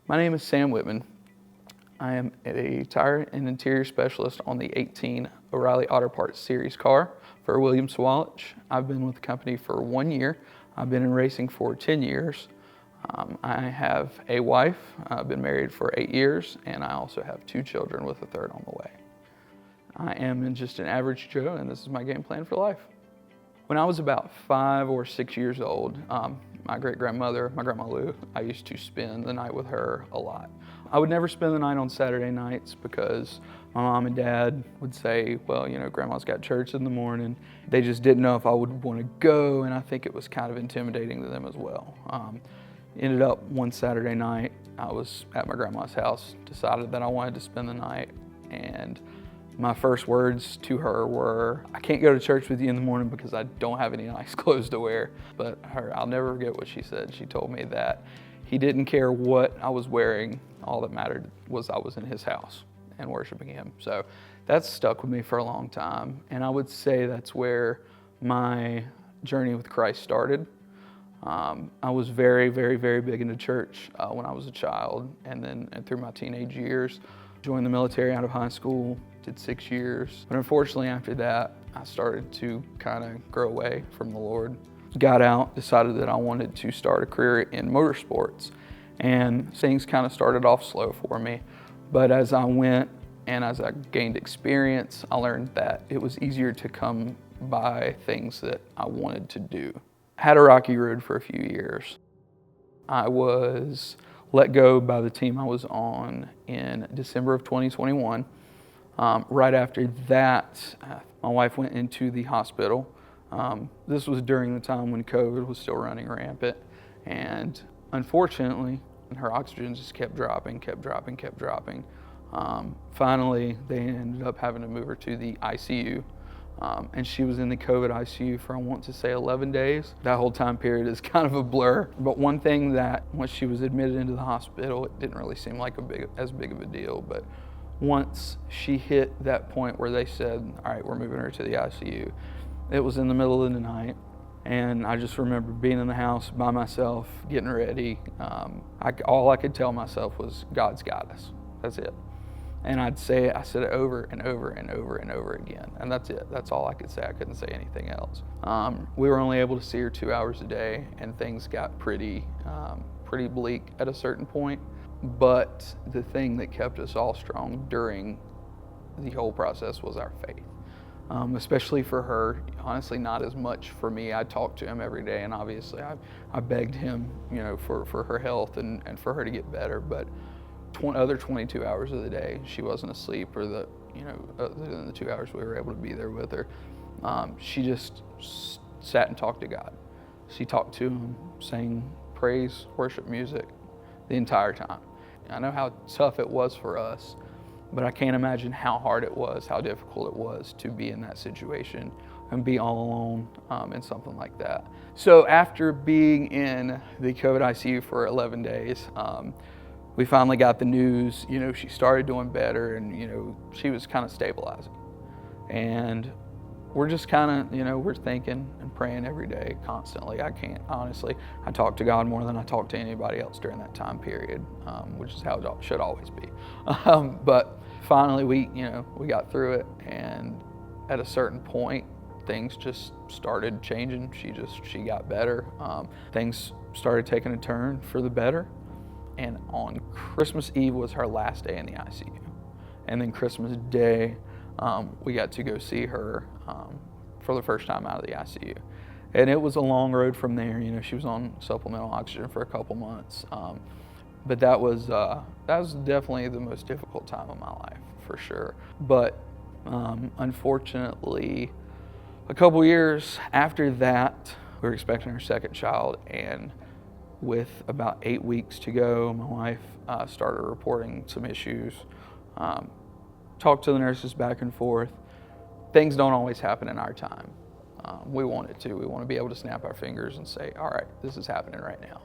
My name is Sam Whitman. I am a tire and interior specialist on the 18 O'Reilly Auto Parts Series car for William Sawalich. I've been with the company for 1 year. I've been in racing for 10 years. I have a wife. I've been married for 8 years, and I also have 2 children with a third on the way. I am just an average Joe, and this is my game plan for life. When I was about 5 or 6 years old, my great-grandmother, my grandma Lou, I used to spend the night with her a lot. I would never spend the night on Saturday nights because my mom and dad would say, well, you know, grandma's got church in the morning. They just didn't know if I would want to go, and I think it was kind of intimidating to them as well. Ended up one Saturday night, I was at my grandma's house, decided that I wanted to spend the night, and my first words to her were, I can't go to church with you in the morning because I don't have any nice clothes to wear. But I'll never forget what she said. She told me that he didn't care what I was wearing. All that mattered was I was in his house and worshiping him. So that's stuck with me for a long time. And I would say that's where my journey with Christ started. I was very, very, very big into church when I was a child, and through my teenage years. Joined the military out of high school, did 6 years. But unfortunately after that, I started to kind of grow away from the Lord. Got out, decided that I wanted to start a career in motorsports. And things kind of started off slow for me. But as I went and as I gained experience, I learned that it was easier to come by things that I wanted to do. Had a rocky road for a few years. I was let go by the team I was on in December of 2021. Right after that, my wife went into the hospital. This was during the time when COVID was still running rampant. And unfortunately, her oxygen just kept dropping. Finally, they ended up having to move her to the ICU. And she was in the COVID ICU for, I want to say, 11 days. That whole time period is kind of a blur. But one thing that, once she was admitted into the hospital, it didn't really seem like as big of a deal. But once she hit that point where they said, all right, we're moving her to the ICU, it was in the middle of the night. And I just remember being in the house by myself, getting ready. All I could tell myself was, God's got us. That's it. And I said it over and over and over and over again. And that's it. That's all I could say. I couldn't say anything else. We were only able to see her 2 hours a day, and things got pretty bleak at a certain point. But the thing that kept us all strong during the whole process was our faith. Especially for her, honestly, not as much for me. I talked to him every day, and obviously I begged him, you know, for her health and for her to get better. But other 22 hours of the day, she wasn't asleep, or other than the 2 hours we were able to be there with her. She just sat and talked to God. She talked to him, sang praise, worship music the entire time. I know how tough it was for us, but I can't imagine how hard it was, how difficult it was to be in that situation and be all alone in something like that. So after being in the COVID ICU for 11 days, we finally got the news, you know, she started doing better, and, you know, she was kind of stabilizing. And we're just kind of, you know, we're thinking and praying every day, constantly. I talk to God more than I talk to anybody else during that time period, which is how it should always be. But finally we got through it, and at a certain point, things just started changing. She got better. Things started taking a turn for the better. And on Christmas Eve was her last day in the ICU. And then Christmas Day, we got to go see her for the first time out of the ICU. And it was a long road from there. You know, she was on supplemental oxygen for a couple months. But that was definitely the most difficult time of my life, for sure. But unfortunately, a couple years after that, we were expecting our second child, and with about 8 weeks to go, my wife started reporting some issues. Talked to the nurses back and forth. Things don't always happen in our time. We want it to. We want to be able to snap our fingers and say, all right, this is happening right now.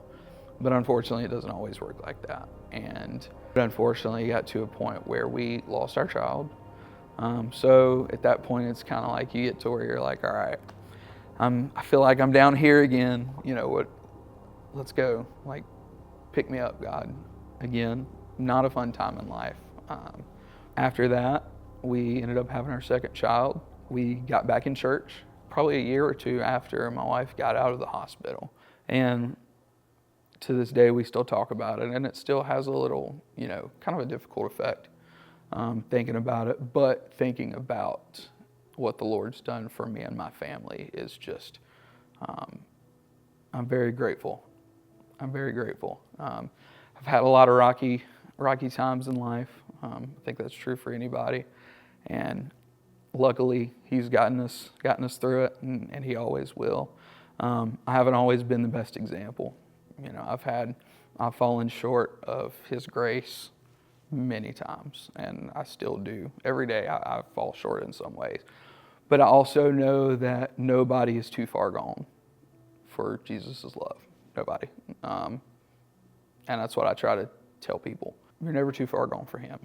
But unfortunately, it doesn't always work like that. And unfortunately, it got to a point where we lost our child. So at that point, it's kind of like you get to where you're like, all right, I feel like I'm down here again. You know what? Let's go. Like, pick me up, God. again, not a fun time in life. After that, we ended up having our second child. We got back in church probably a year or two after my wife got out of the hospital. And to this day, we still talk about it, and it still has a little, kind of a difficult effect thinking about it. But thinking about what the Lord's done for me and my family is just, I'm very grateful. I'm very grateful. I've had a lot of rocky times in life. I think that's true for anybody. And luckily, He's gotten us through it, and He always will. I haven't always been the best example. I've fallen short of His grace many times, and I still do. Every day I fall short in some ways. But I also know that nobody is too far gone for Jesus' love. Nobody. And that's what I try to tell people. You're never too far gone for Him.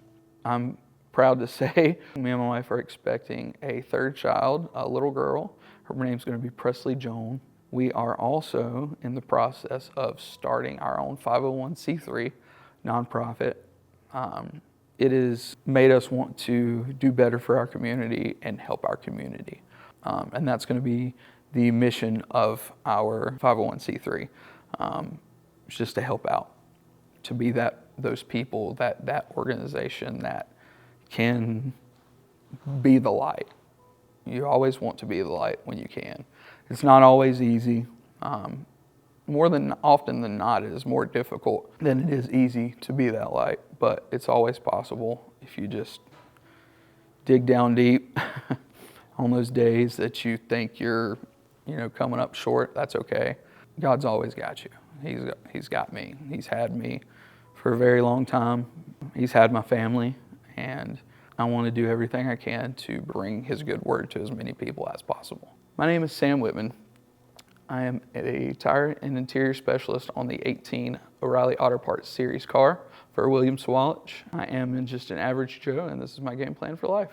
I'm proud to say me and my wife are expecting a third child, a little girl. Her name's going to be Presley Joan. We are also in the process of starting our own 501c3 nonprofit. It has made us want to do better for our community and help our community. And that's going to be the mission of our 501c3. It's just to help out, to be those people, that organization that can be the light. You always want to be the light when you can. It's not always easy. More than often than not, it is more difficult than it is easy to be that light. But it's always possible if you just dig down deep on those days that you think you're, coming up short. That's okay. God's always got you. He's got me. He's had me for a very long time. He's had my family, and I want to do everything I can to bring His good word to as many people as possible. My name is Sam Whitman. I am a tire and interior specialist on the 18 O'Reilly Auto Parts Series car for William Sawalich. I am just an average Joe, and this is my game plan for life.